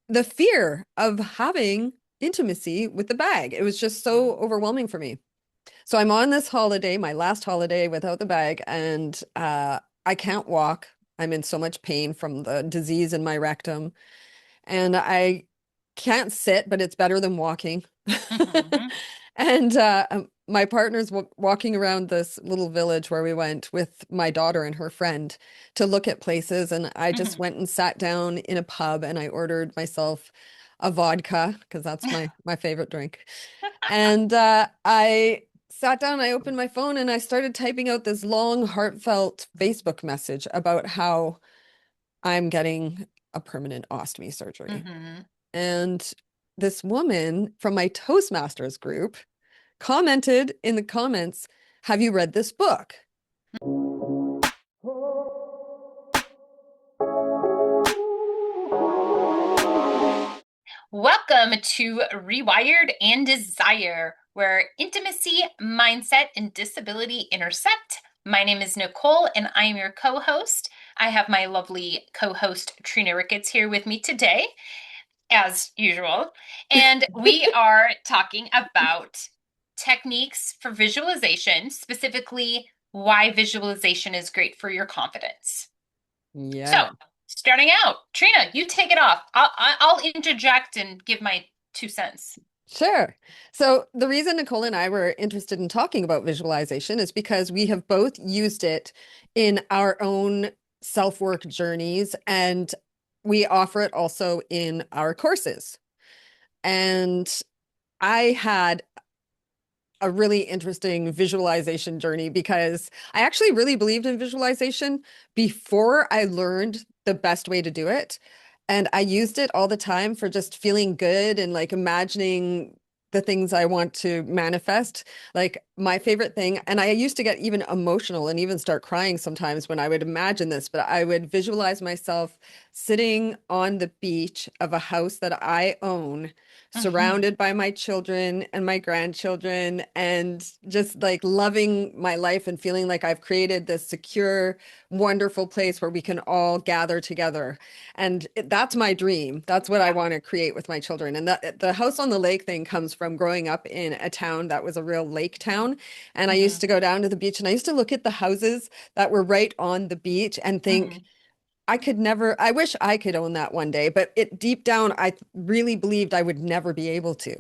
the fear of having intimacy with the bag. It was just so overwhelming for me. So I'm on this holiday, my last holiday without the bag, and I can't walk. I'm in so much pain from the disease in my rectum, and I can't sit, but it's better than walking. Mm-hmm. And my partner's w walking around this little village where we went with my daughter and her friend to look at places. And I just Hmm. went and sat down in a pub and I ordered myself a vodka because that's my favorite drink. And I sat down, I opened my phone, and I started typing out this long, heartfelt Facebook message about how I'm getting a permanent ostomy surgery. Hmm. And this woman from my Toastmasters group commented in the comments, "Have you read this book?" Welcome to Rewired and Desire, where intimacy, mindset, and disability intersect. My name is Nicole, and I am your co-host. I have my lovely co-host Trina Ricketts here with me today, as usual, and we are talking about techniques for visualization, specifically why visualization is great for your confidence. So, Yeah. starting out, Trina, you take it off. I'll interject and give my 2 cents. Sure. So the reason Nicole and I were interested in talking about visualization is because we have both used it in our own self-work journeys, and we offer it also in our courses. And I had a really interesting visualization journey because I actually really believed in visualization before I learned the best way to do it. And I used it all the time for just feeling good and like imagining the things I want to manifest. Like my favorite thing, and I used to get even emotional and even start crying sometimes when I would imagine this, but I would visualize myself sitting on the beach of a house that I own, Hmm. surrounded by my children and my grandchildren, and just like loving my life and feeling like I've created this secure, wonderful place where we can all gather together. And that's my dream. That's what I Yeah. want to create with my children. And the house on the lake thing comes from growing up in a town that was a real lake town. And I used Hmm. to go down to the beach and I used to look at the houses that were right on the beach and think, Hmm. I could never, I wish I could own that one day, but it deep down, I really believed I would never be able to.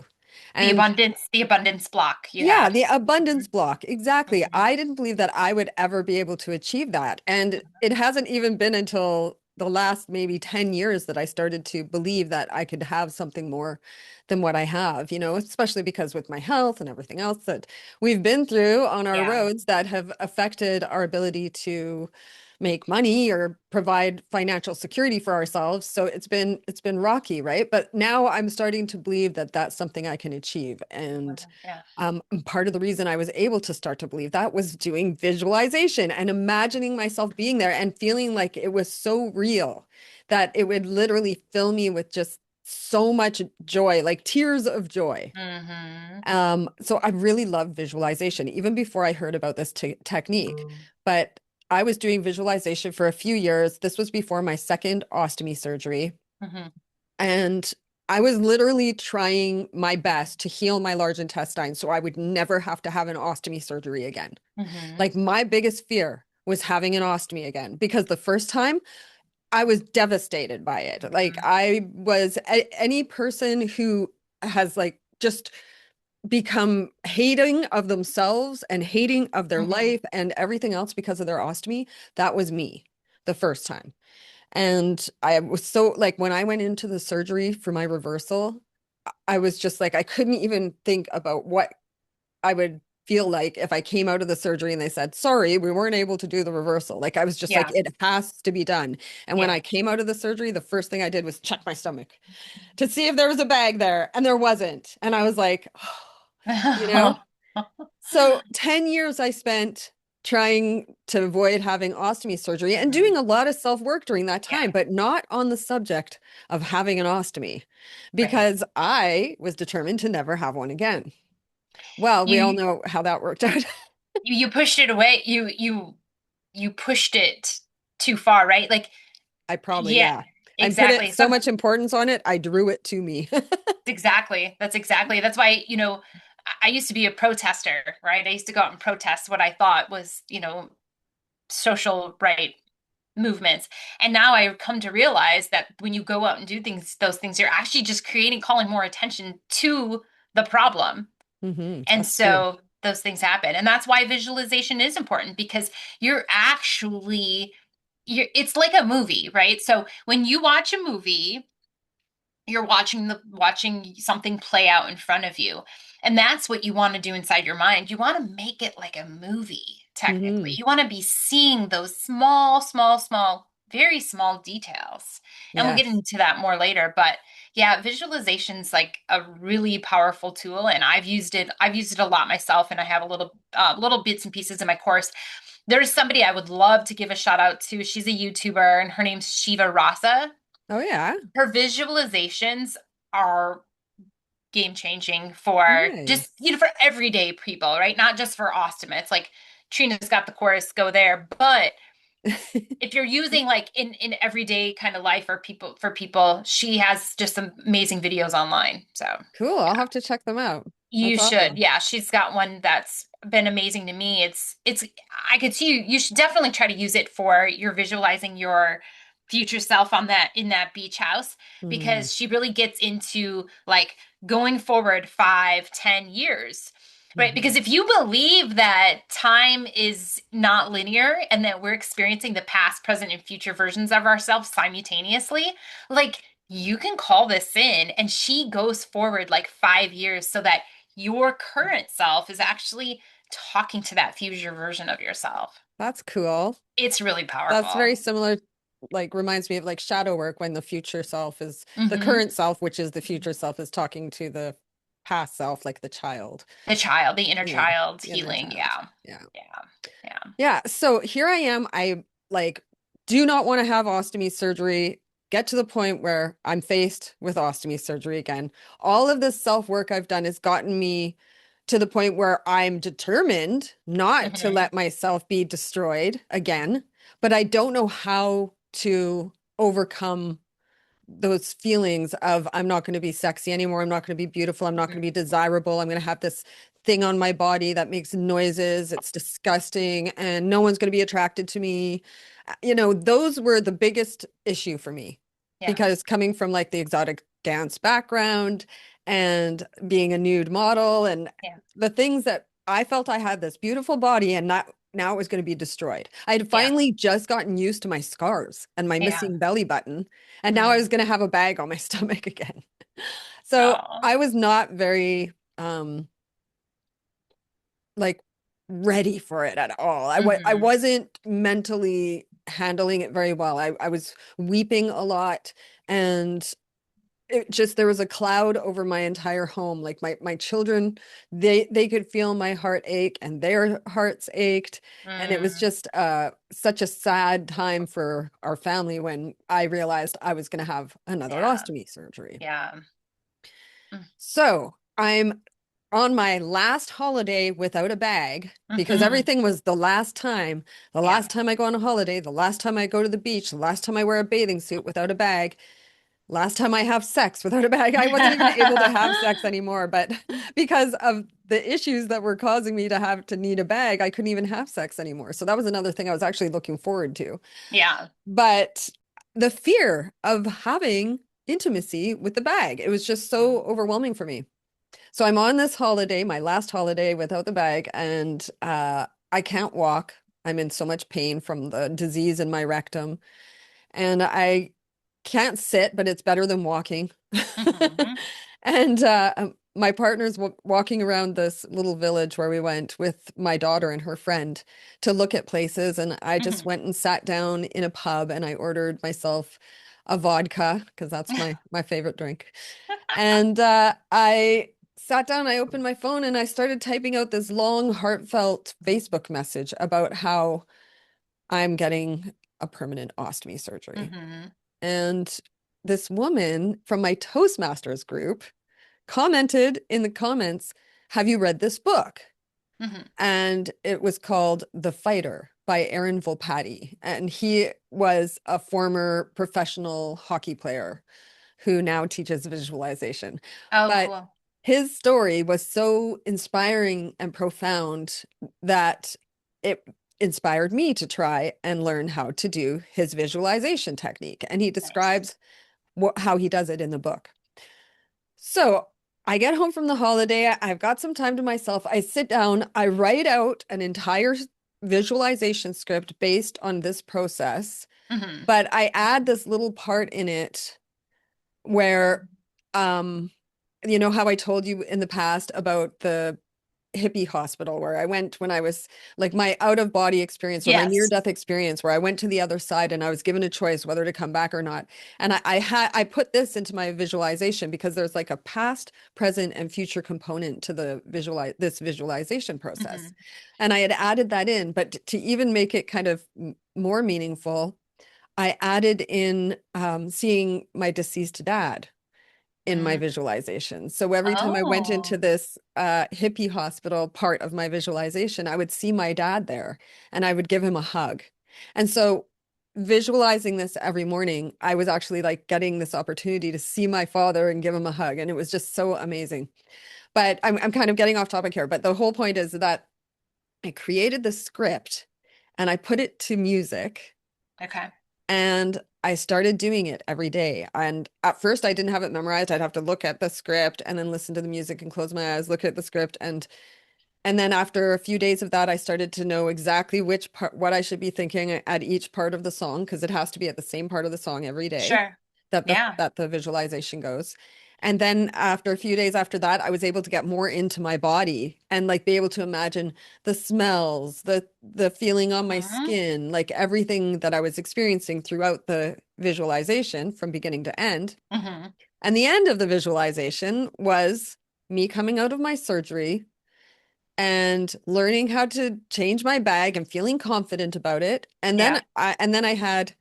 And The abundance block you yeah, had. the abundance block. Exactly. Hmm. I didn't believe that I would ever be able to achieve that. And it hasn't even been until the last maybe 10 years that I started to believe that I could have something more than what I have, especially because with my health and everything else that we've been through on our Yeah. roads that have affected our ability to make money or provide financial security for ourselves. So it's been rocky, right? But now I'm starting to believe that that's something I can achieve. And Yeah. part of the reason I was able to start to believe that was doing visualization and imagining myself being there and feeling like it was so real that it would literally fill me with just so much joy, like tears of joy. Hmm. So I really love visualization, even before I heard about this technique. But I was doing visualization for a few years. This was before my second ostomy surgery. Hmm. And I was literally trying my best to heal my large intestine so I would never have to have an ostomy surgery again. Hmm. Like my biggest fear was having an ostomy again because the first time I was devastated by it. Like I was any person who has like just become hating of themselves and hating of their Hmm. life and everything else because of their ostomy. That was me the first time. And I was so like when I went into the surgery for my reversal, I was just like, I couldn't even think about what I would feel like if I came out of the surgery and they said, sorry, we weren't able to do the reversal. Like I was just like, Yeah. it has to be done. And when Yeah. I came out of the surgery, the first thing I did was check my stomach to see if there was a bag there, and there wasn't. And I was like, oh, you know? So 10 years I spent trying to avoid having ostomy surgery and Hmm. doing a lot of self-work during that Yeah. time, but not on the subject of having an ostomy Right. because I was determined to never have one again. Well, we all You know how that worked out. you pushed it away. You pushed it too far, right? Like, I probably, yeah. yeah. I put it Exactly. so much importance on it, I drew it to me. Exactly. That's why, I used to be a protester, right? I used to go out and protest what I thought was, social right movements. And now I come to realize that when you go out and do those things, you're actually just calling more attention to the problem. And That's true. so those things happen. And that's why visualization is important because you're actually, it's like a movie, right? So when you watch a movie, you're watching something play out in front of you, and that's what you want to do inside your mind. You want to make it like a movie. Technically, Hmm. you want to be seeing those small, very small details, and we'll get Yes. into that more later. But yeah, visualization's like a really powerful tool, and I've used it a lot myself, and I have a little bits and pieces in my course. There's somebody I would love to give a shout out to. She's a YouTuber, and her name's Shiva Rasa. Oh yeah. Her visualizations are game changing for just, Nice. for everyday people, right? Not just for ostomates. Like Trina's got the course, go there. But if you're using like in everyday kind of life for people, she has just some amazing videos online. So Cool. I'll have to check them out. you That's should. awesome. Yeah, she's got one that's been amazing to me. It's I could see you should definitely try to use it for your visualizing your future self on that in that beach house Hmm. because she really gets into like going forward 5, 10 years. Right, because Hmm. if you believe that time is not linear and that we're experiencing the past, present, and future versions of ourselves simultaneously, like you can call this in and she goes forward like 5 years so that your current self is actually talking to that future version of yourself. That's cool. It's really That's powerful. very similar, like reminds me of like shadow work when the future self is the Hmm. current self, which is the future self, is talking to the past self, like the child, The inner you know, child the inner healing. child. Yeah. Yeah. Yeah. Yeah. Yeah. So here I am. I like do not want to have ostomy surgery. Get to the point where I'm faced with ostomy surgery again. All of this self-work I've done has gotten me to the point where I'm determined not to Hmm. let myself be destroyed again, but I don't know how to overcome those feelings of I'm not going to be sexy anymore. I'm not going to be beautiful. I'm not going to be desirable. I'm going to have this thing on my body that makes noises. It's disgusting and no one's going to be attracted to me. Those were the biggest issue for me Yeah. because coming from like the exotic dance background and being a nude model and Yeah. the things that I felt I had this beautiful body and not now it was going to be destroyed. I had Yeah. finally just gotten used to my scars and my Yeah. missing belly button and now I was Mm. going to have a bag on my stomach again. So Oh. I was not very like ready for it at all. I Hmm. wasn't mentally handling it very well. I was weeping a lot and it just there was a cloud over my entire home. Like my children, they could feel my heart ache and their hearts ached. And it was Mm. just such a sad time for our family when I realized I was going to have another Yeah. ostomy surgery. Yeah. Mm. So I'm on my last holiday without a bag because Hmm. everything was the Yeah. last time I go on a holiday, the last time I go to the beach, the last time I wear a bathing suit without a bag, last time I have sex without a bag. I wasn't even able to have sex anymore, but because of the issues that were causing me to have to need a bag, I couldn't even have sex anymore. So that was another thing I was actually looking forward to. Yeah. But the fear of having intimacy with the bag, it was just so overwhelming for me. So I'm on this holiday, my last holiday without the bag, and I can't walk. I'm in so much pain from the disease in my rectum, and I can't sit, but it's better than walking. Hmm. And my partner's w walking around this little village where we went with my daughter and her friend to look at places. And I just Hmm. went and sat down in a pub and I ordered myself a vodka because that's my favorite drink. And I sat down, I opened my phone, and I started typing out this long, heartfelt Facebook message about how I'm getting a permanent ostomy surgery. Hmm. And this woman from my Toastmasters group commented in the comments, have you read this book? Hmm. And it was called The Fighter. by Aaron Volpatti, and he was a former professional hockey player who now teaches visualization. Oh, But cool. his story was so inspiring and profound that it inspired me to try and learn how to do his visualization technique. And he Nice. describes how he does it in the book. So I get home from the holiday. I've got some time to myself. I sit down, I write out an entire visualization script based on this process, Hmm. but I add this little part in it where, um, you know how I told you in the past about the hippie hospital where I went when I was like my out of body experience or my near Yes. death experience where I went to the other side and I was given a choice whether to come back or not. And I put this into my visualization because there's like a past, present, and future component to the this visualization process. Hmm. And I had added that in, but to even make it kind of more meaningful, I added in seeing my deceased dad in my Mm. visualization. So every time I went into Oh. this hippie hospital part of my visualization, I would see my dad there and I would give him a hug. And so visualizing this every morning, I was actually like getting this opportunity to see my father and give him a hug. And it was just so amazing. But I'm kind of getting off topic here. But the whole point is that I created the script and I put it to music Okay. and I started doing it every day. And at first, I didn't have it memorized. I'd have to look at the script and then listen to the music and close my eyes, look at the script. And then after a few days of that, I started to know exactly which part, what I should be thinking at each part of the song, because it has to be at the same part of the song every day Sure. that Yeah. the visualization goes. And then after a few days after that, I was able to get more into my body and like be able to imagine the smells, the feeling on my Hmm. skin, like everything that I was experiencing throughout the visualization from beginning to end. Hmm. And the end of the visualization was me coming out of my surgery and learning how to change my bag and feeling confident about it. Yeah. And then I had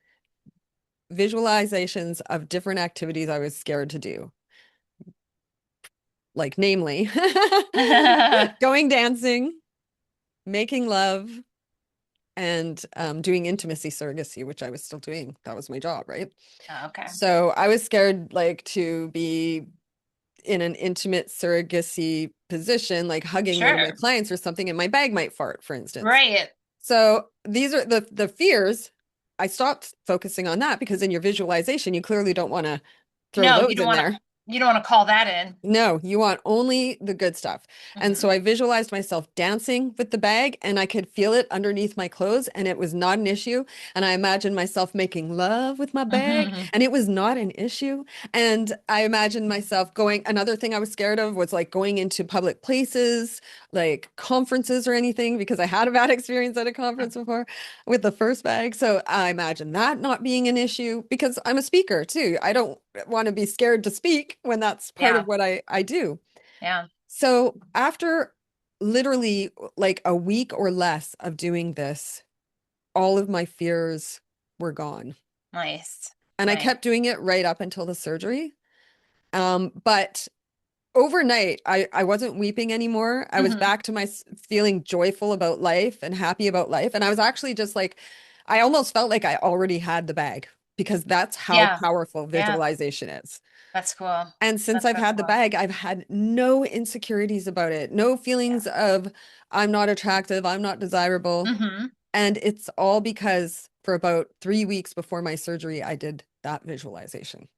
visualizations of different activities I was scared to do, like namely going dancing, making love, and doing intimacy surrogacy, which I was still doing. That was my job, right? Okay. So I was scared like to be in an intimate surrogacy position, like hugging one of my Sure. clients or something, and my bag might fart, for instance. Right. So these are the fears. I stopped focusing on that because in your visualization, you clearly don't want to throw No, those in there. you don't want to call that in. No, you want only the good stuff. And so Hmm. I visualized myself dancing with the bag and I could feel it underneath my clothes and it was not an issue. And I imagined myself making love with my bag Hmm. and it was not an issue. And I imagined myself going, another thing I was scared of was like going into public places, like conferences or anything, because I had a bad experience at a conference before with the first bag. So I imagine that not being an issue because I'm a speaker too. I don't want to be scared to speak when that's part of Yeah. what I do. Yeah. So after literally like a week or less of doing this, all of my fears were gone. Nice. And I Nice. kept doing it right up until the surgery. But overnight, I wasn't weeping anymore. I was Hmm. back to my feeling joyful about life and happy about life. And I was actually just like, I almost felt like I already had the bag because that's how Yeah. powerful Yeah. visualization is. That's cool. And since That's I've so had the cool. bag, I've had no insecurities about it, no Yeah. feelings of I'm not attractive, I'm not desirable. Hmm. And it's all because for about 3 weeks before my surgery, I did that visualization.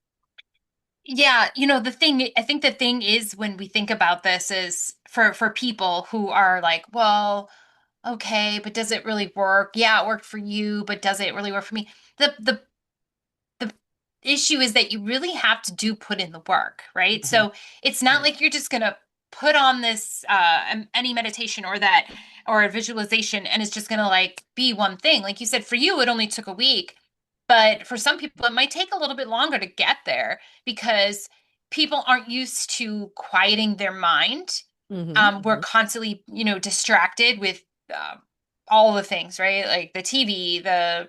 Yeah, I think the thing is when we think about this is for people who are like, well, okay, but does it really work? Yeah, it worked for you, but does it really work for me? The issue is that you really have to do put in the work, right? Mhm. So it's not Right. like you're just gonna put on this any meditation or a visualization and it's just gonna like be one thing. Like you said, for you it only took a week, but for some people it might take a little bit longer to get there because people aren't used to quieting their mind. We're Hmm. constantly, distracted with uh, all the things, right? Like the TV, the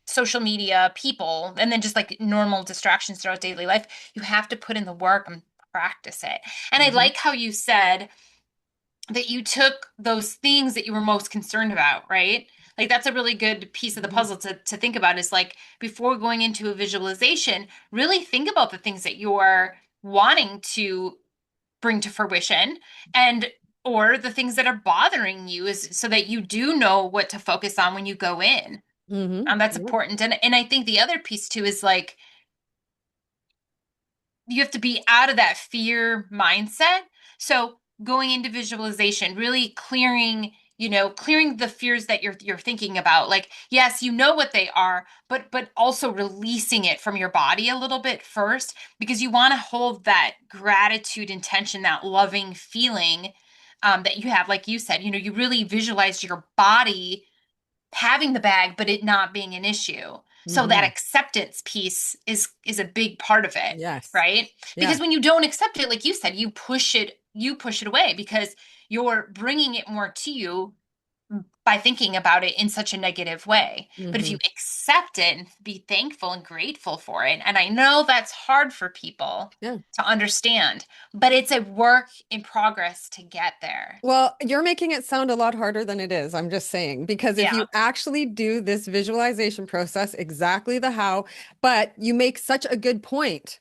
social media, people, and then just like normal distractions throughout daily life. You have to put in the work and practice it. And I Hmm. like how you said that you took those things that you were most concerned about, right? Like that's a really good piece of the Mhm. puzzle to think about is like before going into a visualization, really think about the things that you're wanting to bring to fruition and or the things that are bothering you is so that you do know what to focus on when you go in. That's Yeah. important. And I think the other piece too is like you have to be out of that fear mindset. So going into visualization, really clearing, clearing the fears that you're thinking about. Like, yes, you know what they are, but also releasing it from your body a little bit first, because you want to hold that gratitude intention, that loving feeling that you have. Like you said, you really visualize your body having the bag but it not being an issue, so that Hmm. acceptance piece is a big part of it, Yes. right? Because Yeah. when you don't accept it, like you said, you push it away because you're bringing it more to you by thinking about it in such a negative way. But if you Hmm. accept it and be thankful and grateful for it, and I know that's hard for people Yeah. to understand, but it's a work in progress to get there. Well, you're making it sound a lot harder than it is. I'm just saying, because if you Yeah, actually do this visualization process, exactly the how, but you make such a good point.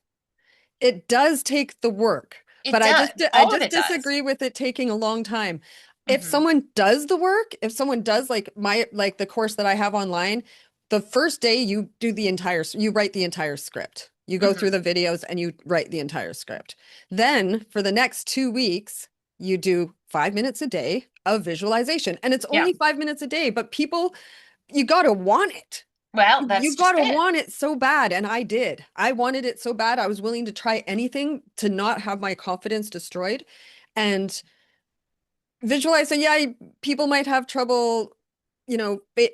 It does take the work, it but I does. just I All of just it does. disagree with it taking a long time. If Hmm. someone does the work, if someone does like the course that I have online, the first day you do you write the entire script. You go through Hmm. the videos and you write the entire script. Then for the next 2 weeks, you do 5 minutes a day of visualization. And it's Yeah. only 5 minutes a day, but people, you gotta want it. Well, You that's just gotta it. want it so bad, and I did. I wanted it so bad. I was willing to try anything to not have my confidence destroyed. And visualize, so yeah, people might have trouble,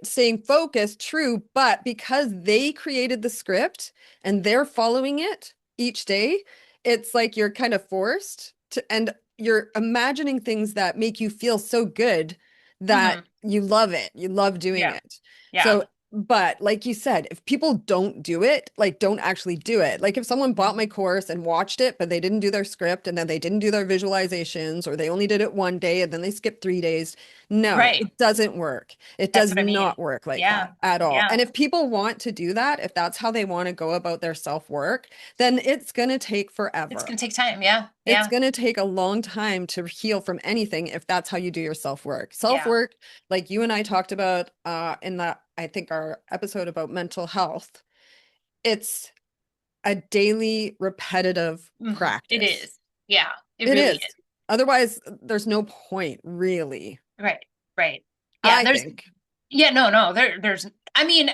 staying focused, true, but because they created the script and they're following it each day, it's like you're kind of forced to, and you're imagining things that make you feel so good that Hmm. you love it. You love doing Yeah. it. Yeah. So, but like you said, if people don't do it, like don't actually do it. Like if someone bought my course and watched it, but they didn't do their script and then they didn't do their visualizations, or they only did it one day and then they skipped 3 days. No, Right. it doesn't work. It That's does what I mean. not work like Yeah. that at all. Yeah. And if people want to do that, if that's how they want to go about their self-work, then it's going to take It's forever. gonna take time. Yeah. It's Yeah. going to take a long time to heal from anything if that's how you do your self-work. Yeah. Self-work, like you and I talked about in that, I think our episode about mental health, it's a daily repetitive It practice. is. Yeah. It It really is. is. Otherwise, there's no point, really, Right. Right. Yeah. I There's, think. yeah, no. There's, I mean,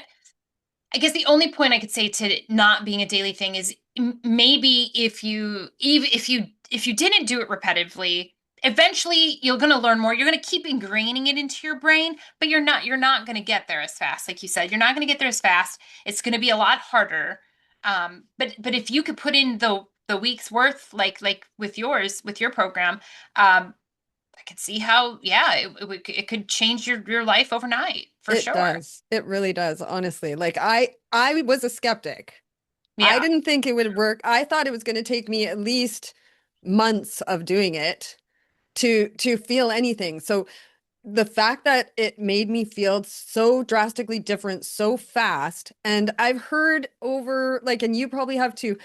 I guess the only point I could say to it not being a daily thing is maybe if you didn't do it repetitively, eventually you're going to learn more. You're going to keep ingraining it into your brain, but you're not going to get there as fast. Like you said, you're not going to get there as fast. It's going to be a lot harder. But if you could put in the week's worth, like with your program, I could see how, yeah, it could change your life overnight for It sure. does. It really does, honestly. Like I was a skeptic. I Yeah. didn't think it would work. I thought it was going to take me at least months of doing it to feel anything. So the fact that it made me feel so drastically different so fast, and I've heard over like, and you probably have too,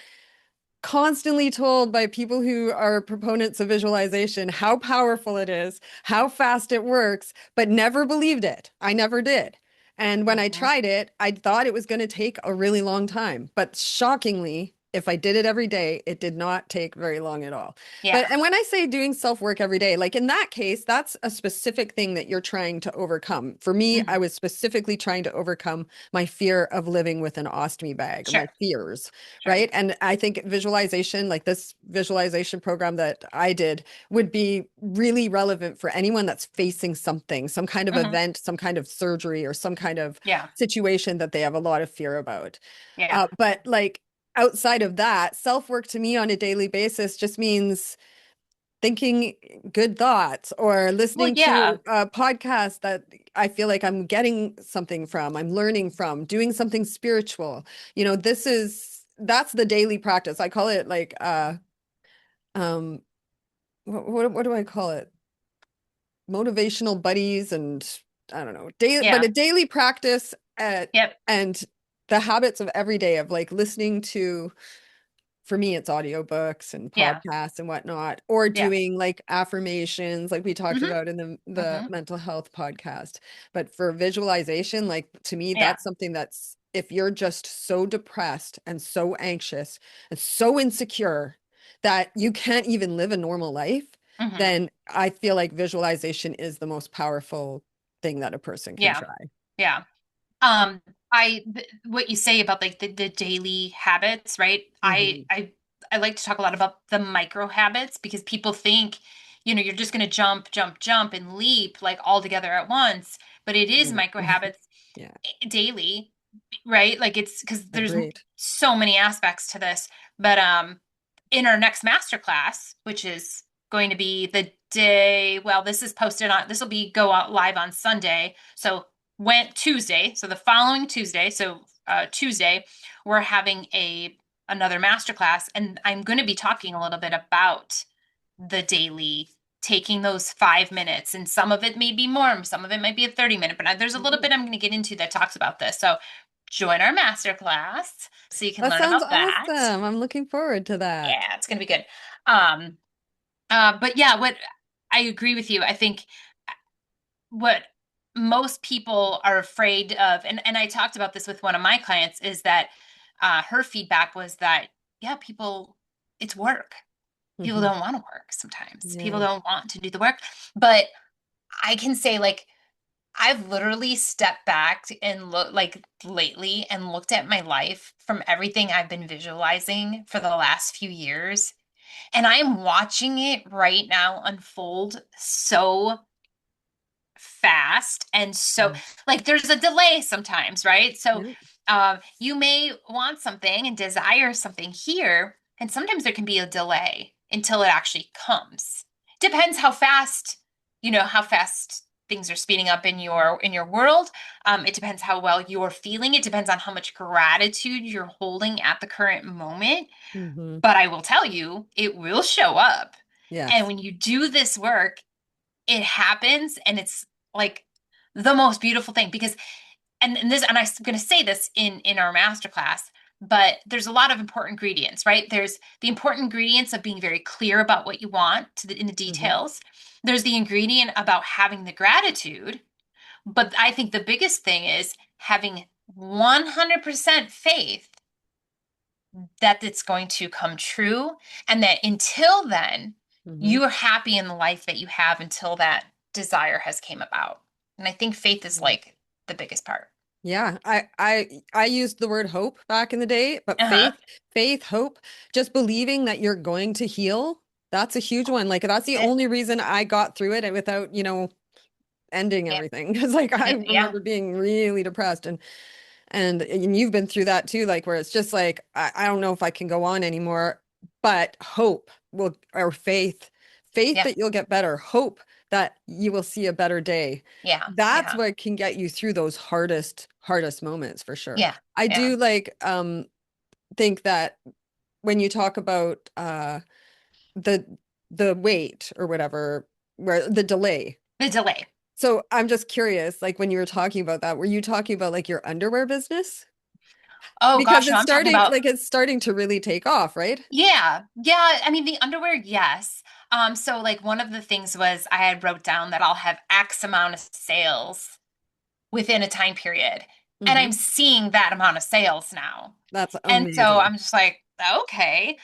constantly told by people who are proponents of visualization how powerful it is, how fast it works, but never believed it. I never did. And when I Mhm. tried it, I thought it was going to take a really long time. But shockingly, if I did it every day, it did not take very long at all. Yeah. And when I say doing self work every day, like in that case, that's a specific thing that you're trying to overcome. For me, I Mhm. was specifically trying to overcome my fear of living with an ostomy bag, Sure. my fears, Sure. right? And I think visualization, like this visualization program that I did, would be really relevant for anyone that's facing something, some kind of Hmm. event, some kind of surgery, or some kind of Yeah. situation that they have a lot of fear about. Yeah. But like outside of that, self work to me on a daily basis just means thinking good thoughts or Well, listening to yeah. a podcast that I feel like I'm getting something from, I'm learning from, doing something spiritual. That's the daily practice. I call it like um what do I call it? Motivational buddies and I don't know, daily, but Yeah. a daily practice Yep. and the habits of every day of like listening to, for me, it's audiobooks and Yeah. podcasts and whatnot, or Yeah. doing like affirmations, like we talked Hmm. about in the Hmm. mental health podcast. But for visualization, like to me, Yeah. that's something that's, if you're just so depressed and so anxious and so insecure that you can't even live a normal life, Hmm. then I feel like visualization is the most powerful thing that a person can Yeah. try. Yeah. What you say about like the daily habits, right? Hmm. I like to talk a lot about the micro habits because people think, you're just going to jump, jump, jump and leap like all together at once, but it is Yeah. micro habits Yeah. daily, right? Like it's because there's Agreed. so many aspects to this. But in our next masterclass, which is going to be the day, well, this will be go out live on Sunday. So went Tuesday, so the following Tuesday, so Tuesday, we're having another masterclass, and I'm going to be talking a little bit about the daily, taking those 5 minutes, and some of it may be more, some of it might be a 30-minute, but there's a little Mhm. bit I'm going to get into that talks about this. So join our masterclass so you can That learn sounds about that. awesome. I'm looking forward to that. Yeah, it's going to be good. Um, but yeah, what I agree with you. I think what most people are afraid of, and I talked about this with one of my clients, is that her feedback was that, yeah, it's work. People Hmm. don't want to work sometimes. People Yeah. don't want to do the work. But I can say, like, I've literally stepped back and looked like lately and looked at my life from everything I've been visualizing for the last few years. And I'm watching it right now unfold so fast and so Mm. like there's a delay sometimes, right? So Yeah. you may want something and desire something here, and sometimes there can be a delay until it actually comes. Depends how fast things are speeding up in your world. It depends how well you're feeling. It depends on how much gratitude you're holding at the current moment. Hmm. But I will tell you, it will show up. And Yes. when you do this work, it happens, and it's like the most beautiful thing because and I'm going to say this in our masterclass, but there's a lot of important ingredients, right? There's the important ingredients of being very clear about what you want in the Hmm. details. There's the ingredient about having the gratitude, but I think the biggest thing is having 100% faith that it's going to come true, and that until then Hmm. you're happy in the life that you have until that desire has came about. And I think faith is like the biggest part. Yeah, I used the word hope back in the day, but Uh-huh. faith, hope, just believing that you're going to heal, that's a huge one. Like that's the That's it. only reason I got through it without, ending Yeah. everything. Because like I Yeah. remember being really depressed and you've been through that too, like where it's just like I don't know if I can go on anymore, but hope will, or faith Yeah. that you'll get better, hope that you will see a better day. Yeah. That's Yeah. what can get you through those hardest moments for sure. Yeah. I Yeah. do like think that when you talk about the wait or whatever, where the delay. The delay. So I'm just curious, like when you were talking about that, were you talking about like your underwear business? Oh Because gosh, no, I'm talking about, it's starting to really take off, right? yeah. Yeah. I mean, the underwear, yes. So like one of the things was I had wrote down that I'll have X amount of sales within a time period. And I'm Hmm. seeing that amount of sales now. That's And so amazing. I'm just like, okay.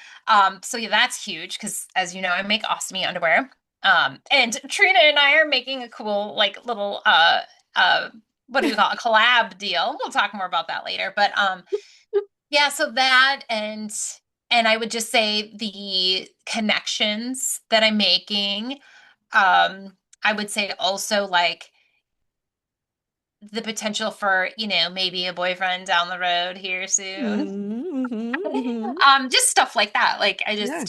So yeah, that's huge because as you know, I make Ostomy underwear. And Trina and I are making a cool like little uh what do we call it? A collab deal. We'll talk more about that later. But yeah, so that and I would just say the connections that I'm making. I would say also like the potential for, maybe a boyfriend down the road here soon. Hmm. Hmm. Just stuff like that. Like Yeah,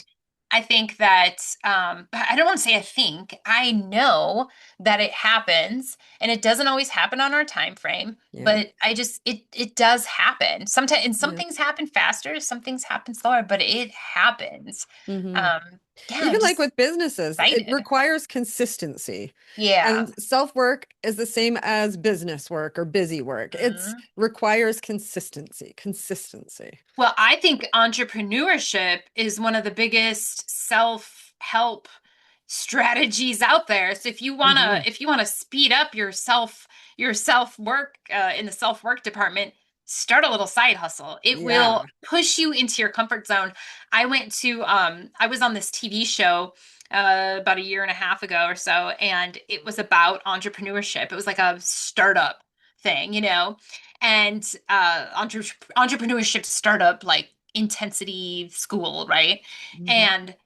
I think that I don't want to say I know that it happens, and it doesn't always happen on our time frame, yeah, but it does happen. Sometimes, and some yeah. things happen faster, some things happen slower, but it happens. Hmm. Um Yeah, I'm Even like just with businesses, it excited. requires consistency. Yeah. And self-work is the same as business work or busy work. It's Mhm. requires consistency, consistency. Well, I think entrepreneurship is one of the biggest self-help strategies out there. So Hmm. if you wanna speed up your self work in the self work department, start a little side hustle. It will Yeah. push you into your comfort zone. I was on this TV show about a year and a half ago or so, and it was about entrepreneurship. It was like a startup thing, and entrepreneurship startup like intensity school, right? Hmm. And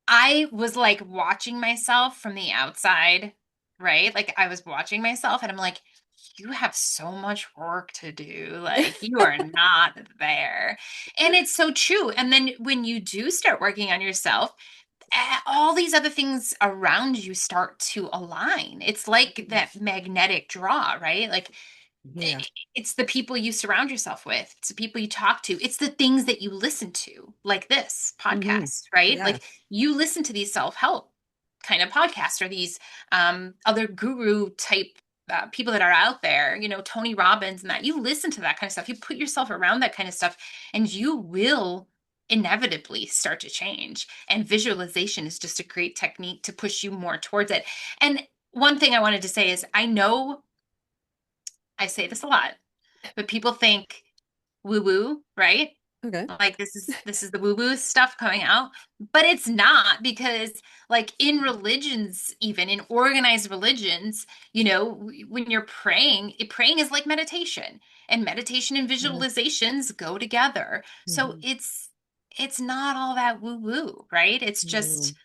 I was like watching myself from the outside, right? Like I was watching myself and I'm like, you have so much work to do. Like you are not there. And it's so true. And then when you do start working on yourself, all these other things around you start to align. It's like that magnetic draw, right? Like Yeah. it's the people you surround yourself with, it's the people you talk to, it's the things that you listen to, like this Hmm. podcast, right? Yeah. Like you listen to these self-help kind of podcasts or these other guru type people that are out there, Tony Robbins and that. You listen to that kind of stuff, you put yourself around that kind of stuff, and you will inevitably start to change. And visualization is just a great technique to push you more towards it. And one thing I wanted to say is, I know I say this a lot, but people think woo woo, right? Okay. Like this is the woo woo stuff coming out, but it's not, because like in religions, even in organized religions, when you're praying, praying is like meditation, and meditation and Yeah. visualizations go together. So Hmm. it's not all that woo woo, right? It's just No.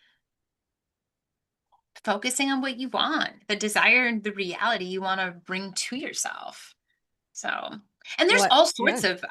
focusing on what you want, the desire and the reality you want to bring to yourself. So, and there's What? all Yeah. sorts of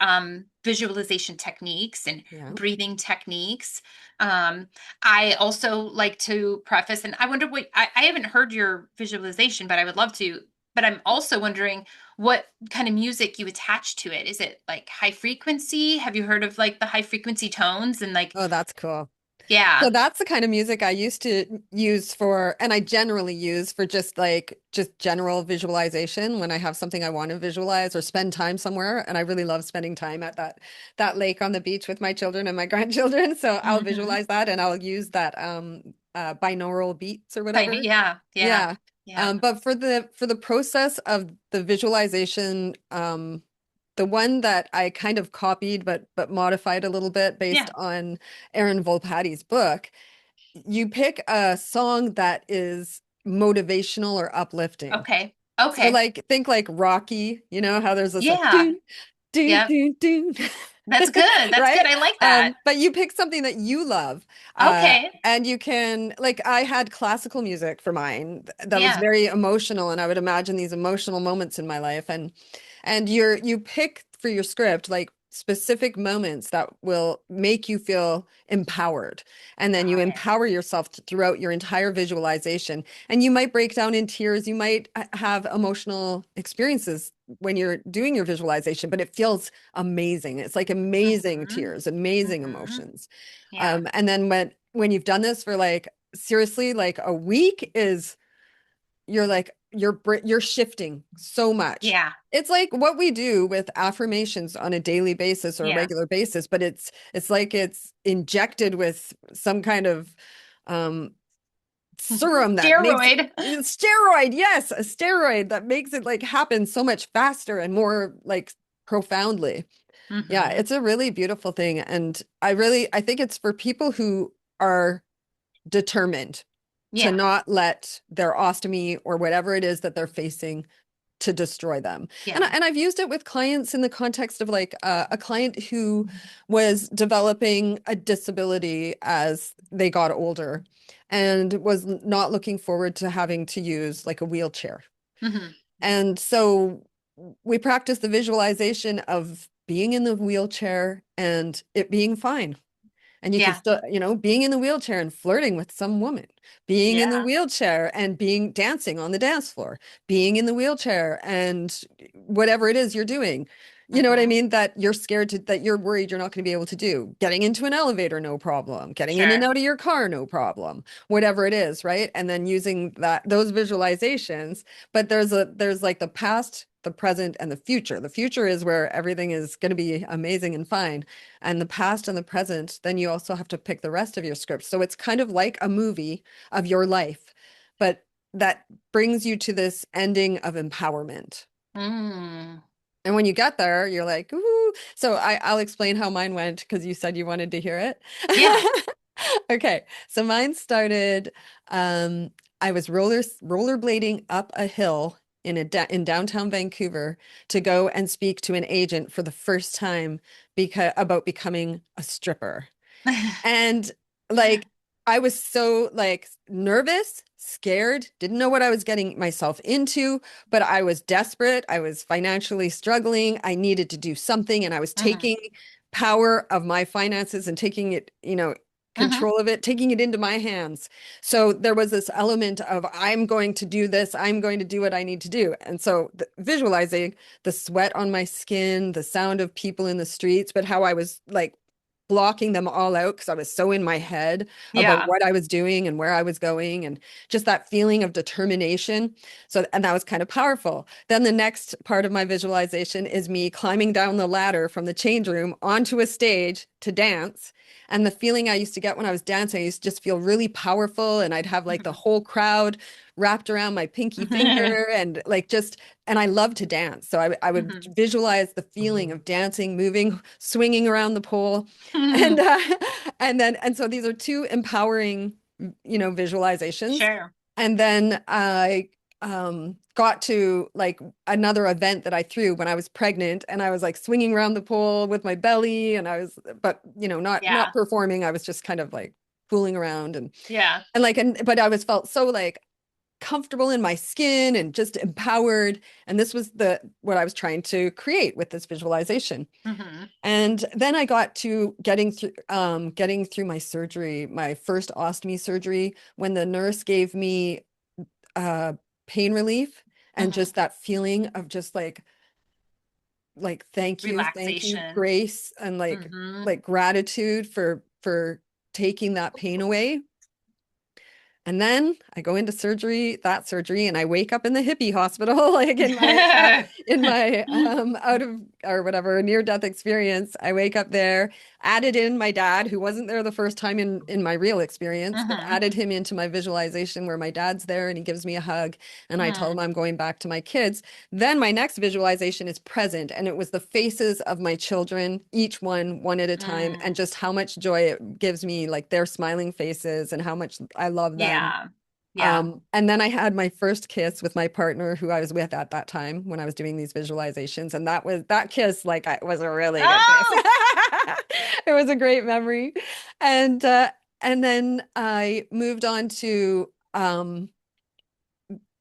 visualization techniques and Yeah. breathing techniques. Um, I also like to preface, and I wonder what I haven't heard your visualization, but I would love to. But I'm also wondering what kind of music you attach to it. Is it like high frequency? Have you heard of like the high frequency tones and like, Oh, that's cool. So yeah, that's the kind of music I used to use for, and I generally use for just general visualization when I have something I want to visualize or spend time somewhere. And I really love spending time at that lake on the beach with my children and my grandchildren. So I'll hmm, visualize that and I'll use that binaural beats or whatever. yeah, yeah, Yeah. yeah, But for the process of the visualization, the one that I kind of copied but modified a little bit based yeah. on Aaron Volpatti's book, you pick a song that is motivational or uplifting. Okay, So okay, like think like Rocky, you know how there's this like yeah, doon, doon, yeah. doon, doon. That's good. That's good. Right? I like that. But you pick something that you love. Okay. And you can, like, I had classical music for mine that was Yeah. very emotional, and I would imagine these emotional moments in my life. And you pick for your script like specific moments that will make you feel empowered. And then you Got it. empower yourself throughout your entire visualization. And you might break down in tears. You might have emotional experiences when you're doing your visualization, but it feels amazing. It's like amazing Mm-hmm. tears, amazing Mm-hmm. emotions. Yeah. And then when you've done this for like seriously like a week is you're like you're shifting so much. Yeah. It's like what we do with affirmations on a daily basis or a Yeah. regular basis, but it's like it's injected with some kind of um serum that makes Steroid. steroid, yes, a steroid that makes it like happen so much faster and more like profoundly. Yeah, Mm-hmm. it's a really beautiful thing. And I think it's for people who are determined to Yeah. not let their ostomy or whatever it is that they're facing to destroy them. And, Yeah. and I've used it with clients in the context of like a client who was developing a disability as they got older and was not looking forward to having to use like a wheelchair. Mm-hmm. And so we practice the visualization of being in the wheelchair and it being fine. And you can Yeah. still, being in the wheelchair and flirting with some woman, being in the Yeah. wheelchair and being dancing on the dance floor, being in the wheelchair and whatever it is you're doing, You know what I mean? That you're scared to, that you're worried you're not going to be able to do. Getting into an elevator, no problem. Getting in and Sure. out of your car, no problem. Whatever it is, right? And then using those visualizations, but there's like the past, the present, and the future. The future is where everything is going to be amazing and fine. And the past and the present, then you also have to pick the rest of your script. So it's kind of like a movie of your life, but that brings you to this ending of empowerment. Mm. And when you get there, you're like, ooh. So I'll explain how mine went because you said you wanted to hear Yeah. it. Okay. So mine started, um, I was rollerblading up a hill in downtown Vancouver to go and speak to an agent for the first time about becoming a stripper. And like I was so like nervous, scared, didn't know what I was getting myself into, but I was desperate. I was financially struggling. I needed to do something and I was hmm taking power of my finances and taking it, hmm control of it, taking it into my hands. So there was this element of I'm going to do this, I'm going to do what I need to do. And so visualizing the sweat on my skin, the sound of people in the streets, but how I was like blocking them all out because I was so in my head about Yeah. what I was doing and where I was going and just that feeling of determination. So, and that was kind of powerful. Then the next part of my visualization is me climbing down the ladder from the change room onto a stage to dance. And the feeling I used to get when I was dancing, I used to just feel really powerful. And I'd have like the whole crowd wrapped around my pinky finger and like just, and I love to dance. So I would hmm visualize the feeling of dancing, moving, swinging around the pole. And hmm and so these are two empowering, visualizations. Sure. And then I got to like another event that I threw when I was pregnant and I was like swinging around the pole with my belly and I was but not Yeah. performing. I was just kind of like fooling around Yeah. but I was felt so like comfortable in my skin and just empowered. And this was the what I was trying to create with this visualization. hmm And then I got to getting through my surgery, my first ostomy surgery, when the nurse gave me uh pain relief and hmm just that feeling of just like thank you, Relaxation. grace and hmm like gratitude for taking that pain away. And then I go into that surgery, and I wake up in the hippie hospital, like in my out of or whatever near death experience. I wake up there, added in my dad, who wasn't there the first time in my real experience, but hmm added him into my visualization where my dad's there and he gives me a hug, and I tell him I'm going back to my kids. Then my next visualization is present, and it was the faces of my children, each one at a time, mm and just how much joy it gives me, like their smiling faces and how much I love them. Yeah. Yeah. And then I had my first kiss with my partner who I was with at that time when I was doing these visualizations. And that kiss, like, was a really good kiss. Oh. It was a great memory. And, and then I moved on to,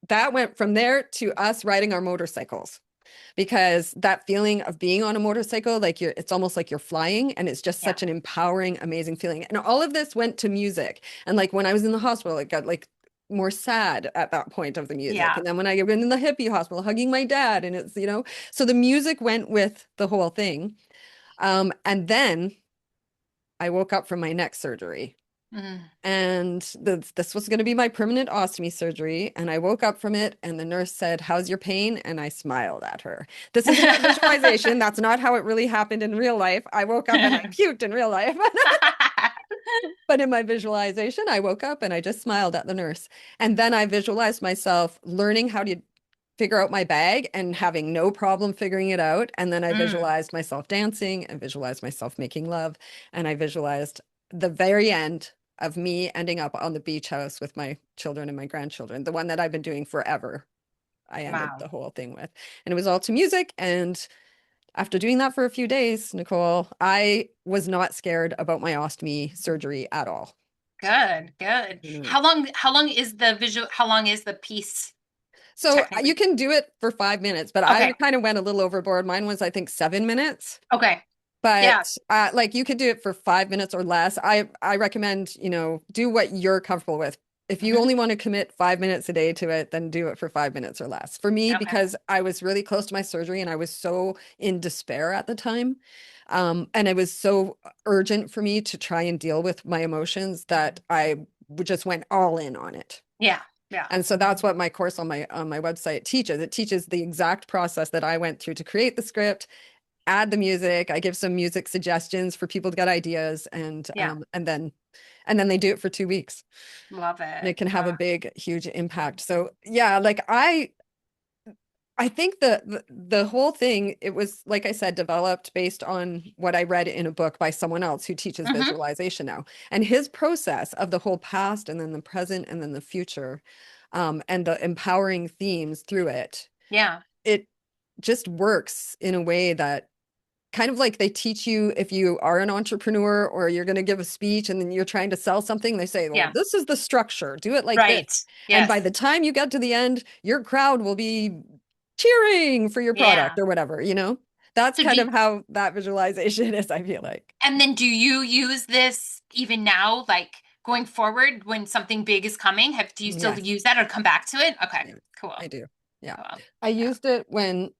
that went from there to us riding our motorcycles because that feeling of being on a motorcycle, like it's almost like you're flying and it's just Yeah. such an empowering, amazing feeling. And all of this went to music. And like when I was in the hospital, it got like more sad at that point of the music. Yeah. And then when I went in the hippie hospital, hugging my dad, and so the music went with the whole thing. And then I woke up from my neck surgery. Mm. And this was going to be my permanent ostomy surgery. And I woke up from it, and the nurse said, "How's your pain?" And I smiled at her. This isn't a visualization. That's not how it really happened in real life. I woke up and I puked in real life. But in my visualization, I woke up and I just smiled at the nurse. And then I visualized myself learning how to figure out my bag and having no problem figuring it out. And then I Mm. visualized myself dancing and visualized myself making love. And I visualized the very end of me ending up on the beach house with my children and my grandchildren, the one that I've been doing forever. I ended Wow. the whole thing with. And it was all to music. And after doing that for a few days, Nicole, I was not scared about my ostomy surgery at all. Good, good. Mhm. How long is the piece So you technically? can do it for 5 minutes, but I Okay. kind of went a little overboard. Mine was, I think, 7 minutes. Okay. Yeah. But like you could do it for 5 minutes or less. I recommend, do what you're comfortable with. If you Hmm. only want to commit 5 minutes a day to it, then do it for 5 minutes or less. For me, Okay. because I was really close to my surgery and I was so in despair at the time, and it was so urgent for me to try and deal with my emotions that just went all in on it. Yeah. Yeah. And so that's what my course on my website teaches. It teaches the exact process that I went through to create the script, add the music. I give some music suggestions for people to get ideas, Yeah. and then they do it for 2 weeks, Love and it it. can have a big, huge impact. So yeah, like I think the whole thing, it was, like I said, developed based on what I read in a book by someone else who teaches Hmm. visualization now. And his process of the whole past and then the present and then the future, and the empowering themes through it, Yeah. it just works in a way that kind of like they teach you if you are an entrepreneur or you're going to give a speech and then you're trying to sell something, they say, well, Yeah. this is the structure, do it like this. Right. And by Yes. the time you get to the end, your crowd will be cheering for your product Yeah. or whatever, you know? That's So kind do of how that visualization is, I feel like. and then do you use this even now, like going forward when something big is coming? Do you still Yes. use that or come back to it? Okay. Yeah, Cool. I do. Yeah. Cool. I Yeah. used it when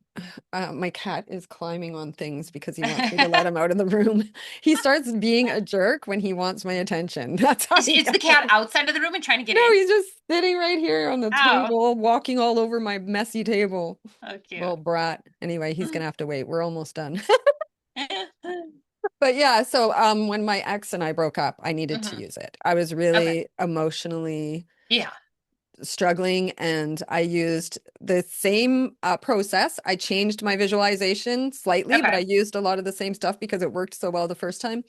my cat is climbing on things because he wants me to let him out of the room. He starts being a jerk when he wants my attention. That's how he Is the gets cat it. outside of the room and trying to get No, in? he's just sitting right here on the Oh, table, walking all over my messy table. oh, cute. Little brat. Anyway, he's gonna have to wait. We're almost done. But yeah, so when my ex and I broke up, I needed to Hmm. use it. I was Okay. really emotionally Yeah. struggling, and I used the same process. I changed my visualization slightly, but I Okay. used a lot of the same stuff because it worked so well the first time.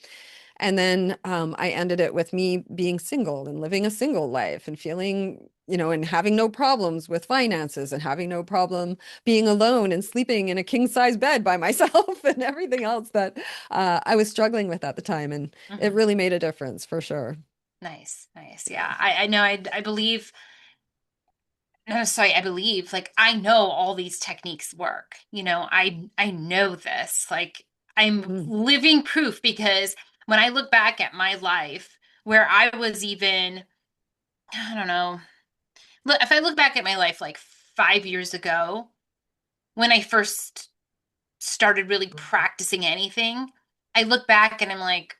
And then I ended it with me being single and living a single life and feeling, and having no problems with finances and having no problem being alone and sleeping in a king size bed by myself and everything else that I was struggling with at the time. And it Hmm. really made a difference for sure. Nice. Nice. Yeah. Yeah. I know. I believe. No, sorry, I believe like I know all these techniques work. I know this. Like I'm Mm. living proof because when I look back at my life where I was even, I don't know, look, if I look back at my life like 5 years ago when I first started really practicing anything, I look back and I'm like,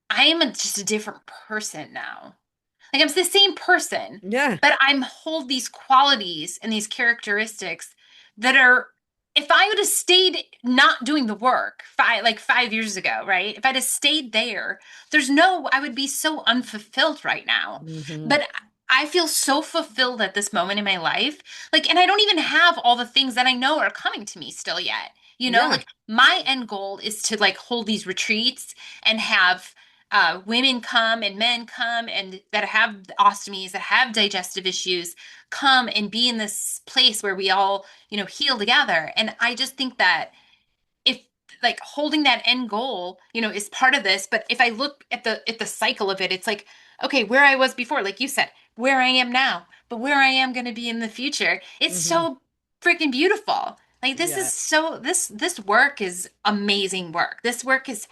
I am just a different person now. Like I'm the same person, Yeah. but I'm hold these qualities and these characteristics that are if I would have stayed not doing the work 5 years ago, right? If I'd have stayed there, I would be so unfulfilled right now. Hmm. But I feel so fulfilled at this moment in my life. Like, and I don't even have all the things that I know are coming to me still yet. Yeah. Like my end goal is to like hold these retreats and have women come and men come and that have ostomies, that have digestive issues, come and be in this place where we all, heal together. And I just think that if like holding that end goal, is part of this. But if I look at the cycle of it, it's like, okay, where I was before, like you said, where I am now, but where I am going to be in the future, it's Hmm. so freaking beautiful. Like Yeah. this work is amazing work. This work is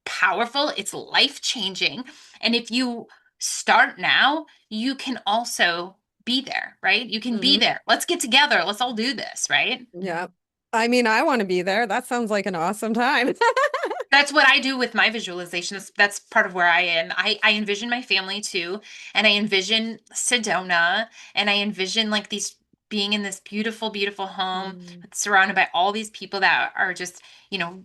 powerful, it's life changing. And if you start now, you can also be there, right? You can be Hmm. there. Let's get together. Let's all do this, right? Yeah. I mean, I want to be there. That sounds like an awesome time. That's what I do with my visualizations. That's part of where I am. I envision my family too, and I envision Sedona, and I envision like these being in this beautiful, beautiful home Mm. surrounded by all these people that are just,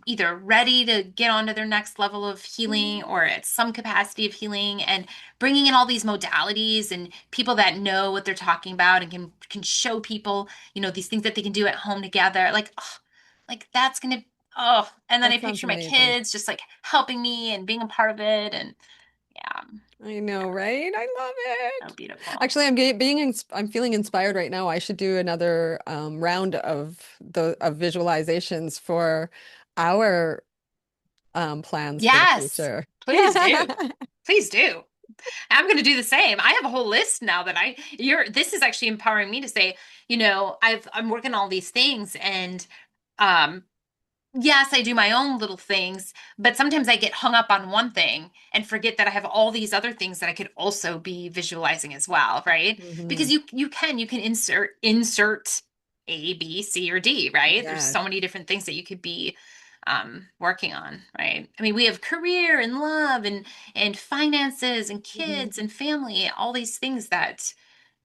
either ready to get on to their next level of healing or at some capacity of healing, and bringing in all these modalities and people that know what they're talking about and can show people, these things that they can do at home together. Like, oh, like that's gonna Oh, and then I That sounds picture my amazing. kids just like helping me and being a part of it. And yeah, I know, right? I love so it. beautiful. Actually, I'm feeling inspired right now. I should do another round of visualizations for our plans for the Yes, future. please do. Please do. I'm going to do the same. I have a whole list now that this is actually empowering me to say, I'm working all these things and, um, yes, I do my own little things, but sometimes I get hung up on one thing and forget that I have all these other things that I could also be visualizing as well, right? Hmm. Because you can insert A, B, C, or D, right? There's Yes. so many different things that you could be working on, right? I mean, we have career and love and finances and Mhm. kids and family, all these things that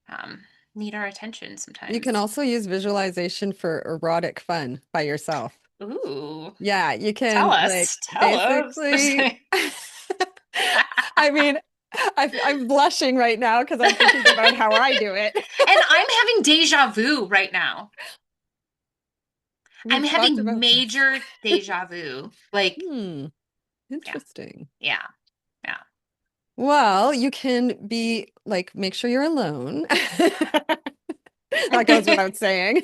um, need our attention You can sometimes. also use visualization for erotic fun by yourself. Ooh, Yeah, you tell can like us, tell us. basically. I mean, I'm blushing right now because I'm thinking about how I do it. And I'm having deja vu right now. I'm We've talked having about this. major deja vu. Like, Hmm, yeah, interesting. yeah, yeah. Well, you can be like, make sure you're alone. That goes without saying.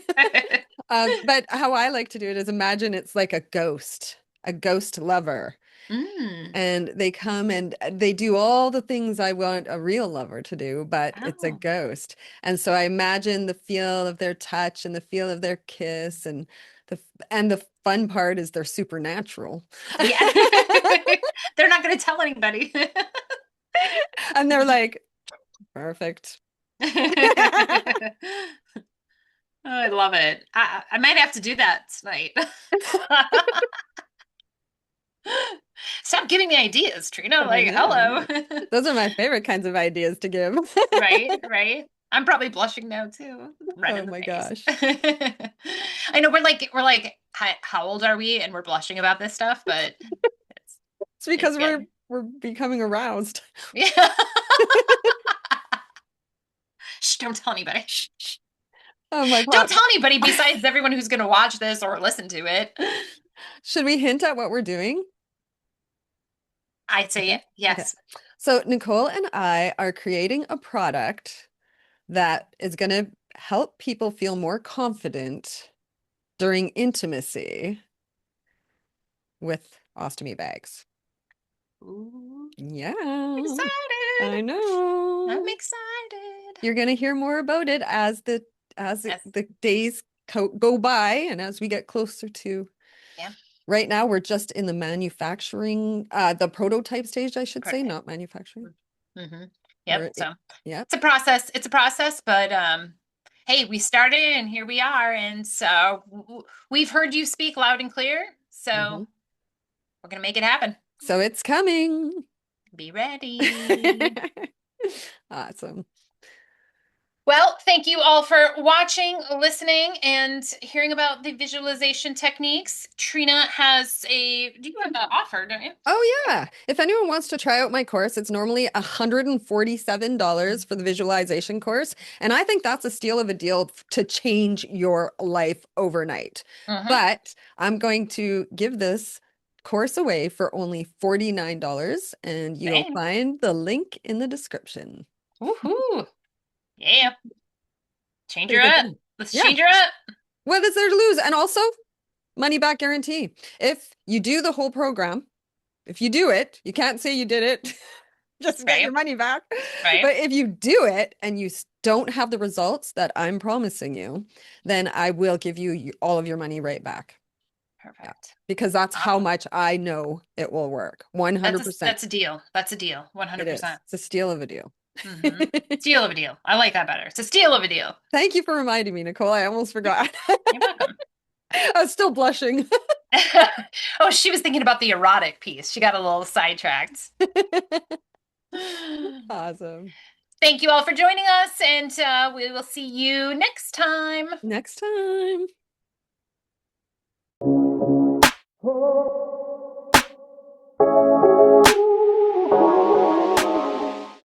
But how I like to do it is imagine it's like a ghost lover. Mm. And they come and they do all the things I want a real lover to do, but it's a Oh, ghost. And so I imagine the feel of their touch and the feel of their kiss the the fun part is they're supernatural. yeah. They're not going to tell anybody. And they're like, perfect. Oh, I love it. I might have to do that tonight. Stop giving me ideas, Trina. I Like, know, I hello. know. Those are my favorite kinds of ideas to give. Right, right. I'm probably blushing now too. Red Oh in the my face. gosh. I know we're like how old are we? And we're blushing about this stuff, but it's It's it's because good. we're becoming aroused. Yeah. Shh, don't tell anybody. Shh, shh. I'm like, Don't what? tell anybody besides everyone who's gonna watch this or listen to it. Should we hint at what we're doing? I'd Okay. say Okay. yes. So Nicole and I are creating a product that is going to help people feel more confident during intimacy with ostomy bags. Ooh, Yeah, I excited. I'm know. excited. You're going to hear more about it as Yes. the days go by and as we get closer to. Yeah. Right now, we're just in the manufacturing, the prototype stage, I should say, Prototype. not manufacturing. Mm-hmm. Yep. We're, So yeah. it's a process. It's a process, but hey, we started and here we are. And so we've heard you speak loud and clear. So Mhm. we're gonna make it happen. So it's coming. Be ready. Awesome. Well, thank you all for watching, listening, and hearing about the visualization techniques. Trina has do you have an offer, don't you? Oh yeah. If anyone wants to try out my course, it's normally $147 for the visualization course. And I think that's a steal of a deal to change your life overnight. Mm-hmm. But I'm going to give this course away for only $49, and you'll Dang. find the link in the description. Woohoo. Yeah. Change her Pretty good up. thing. Let's Yeah. change her up. What is there to lose? And also, money back guarantee. If you do the whole program, if you do it, you can't say you did it just to get your Right. money back. Right. But if you do it and you don't have the results that I'm promising you, then I will give you all of your money right back. Yeah. Perfect. Because that's how Awesome. much I know it will work. That's a 100%. that's a deal. That's a deal. It is. 100%. It's a steal of a deal. Mm-hmm. Steal of a deal. I like that better. It's a steal of a deal. Thank you for reminding me, Nicole. I almost forgot. You're welcome. I was still blushing. Oh, she was thinking about the erotic piece. She got a little sidetracked. Awesome. Thank you all for joining us, and we will see you next time. Next time.